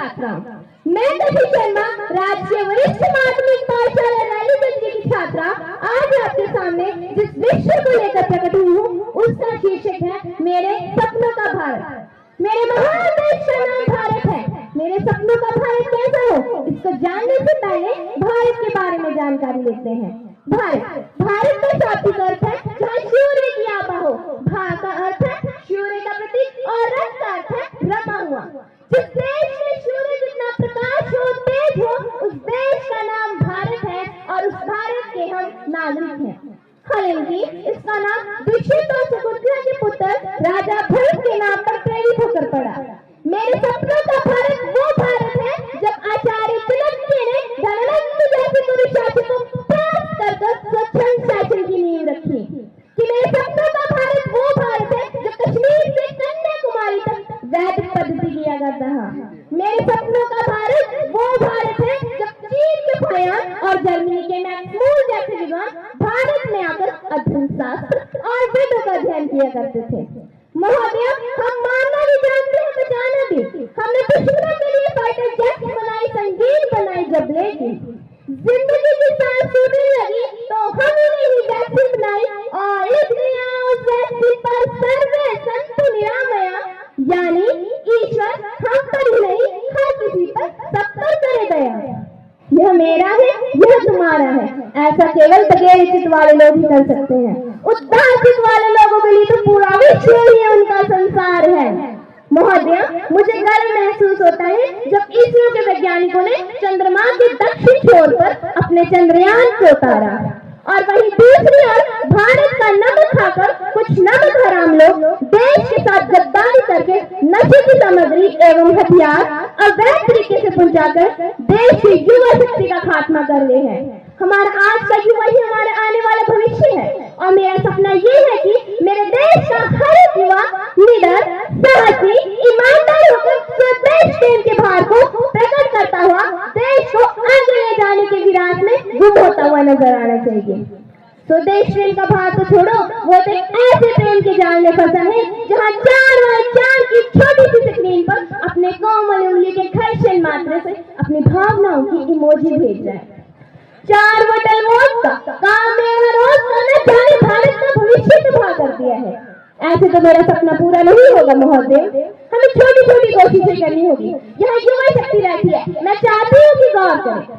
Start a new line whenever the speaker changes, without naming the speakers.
छात्राओं, मैं कभी शर्मा राजकीय वरिष्ठ माध्यमिक पाठशाला रानीगंज की छात्रा आज आपके सामने जिस विषय को लेकर प्रकट हुई हूँ उसका शीर्षक है मेरे सपनों का भारत। मेरे महान देश का नाम भारत है। मेरे सपनों का भारत कैसा हो इसको जानने से पहले भारत के बारे में जानकारी लेते हैं। भारत का शाब्दिक अर्थ है जहाँ सूर्य की आभा हो। भा का अर्थ है सूर्य का प्रतीक और रंग का अर्थ है रमा हुआ। जिस देश में सूर्य जितना प्रकाश हो, तेज हो, उस देश का नाम भारत है और उस भारत के हम नागरिक हैं। हालांकि इसका नाम दुष्यंत और सुभद्रा के पुत्र राजा भरत के नाम पर प्रेरित होकर पड़ा। मेरे सपनों का भारत वो भारत है जब आचार्य चाणक्य ने धनानंद जैसे गुरु शासकों को परास्त कर स्वच्छंद शासन की नींव रखी। कि मेरे सपनों का भारत वो भारत है जो कश्मीर से कन्याकुमारी तक वैदिक पद्धति किया करता था। मेरे सपनों का भारत वो भारत है जब चीन के फयान और जर्मनी के मैक्समूल जैसे विद्वान भारत में आकर अध्ययन शास्त्र और वेदों का अध्ययन किया करते थे। महोदय, हम मानना भी जानते हैं बचाना भी। हमने दुश्मनों के लिए फाइटर जेट बनाई, संगीन बनाई, जबले की। जिंदगी की सांस टूटने लगी तो हमने ही वैक्सीन बनाई और लिख दिया उस वैक्सीन पर सर्वे संतु निरामया, यानी ईश्वर हम पर ही नहीं हर किसी पर सब पर करे दया। यह मेरा है, यह तुम्हारा है, ऐसा केवल बगैर चित वाले लोग ही कर सकते हैं। उदार चित वाले लोगों के लिए तो पूरा विश्व ही उनका संसार है। महोदय, मुझे गर्व महसूस होता है जब इसरो के वैज्ञानिकों ने चंद्रमा के दक्षिण छोर पर अपने चंद्रयान को उतारा और वहीं दूसरी ओर भारत का नमक खाकर कुछ नमक हराम लोग देश के साथ गद्दारी करके नशे की सामग्री एवं हथियार अवैध तरीके से पहुंचाकर देश की युवा शक्ति का खात्मा कर रहे हैं। हमारा आज का युवा ही हमारा आने वाला भविष्य है और मेरा सपना ये है कि मेरे देश का हर एक युवा निडर, साहसी, ईमानदार होकर स्वदेश प्रेम के भार को प्रकट करता हुआ देश को आगे ले जाने के विराट में गुम होता हुआ नजर आना चाहिए। स्वदेश प्रेम का भार तो छोड़ो, वो तो एक ऐसे प्रेम के जाल में फंसा है जहाँ 4x4 की छोटी सी स्क्रीन पर अपने कोमल उंगली के घर्षण मात्र से अपनी भावनाओं की इमोजी भेज जाए। 4 बोतल वोट का काम मेरा रोज खाना जाने भारत का भविष्य तबाह कर दिया है। ऐसे तो मेरा सपना पूरा नहीं होगा महोदय। हमें छोटी छोटी कोशिशें करनी होगी। यहाँ युवा शक्ति रहती है, मैं चाहती हूँ कि गौर करें।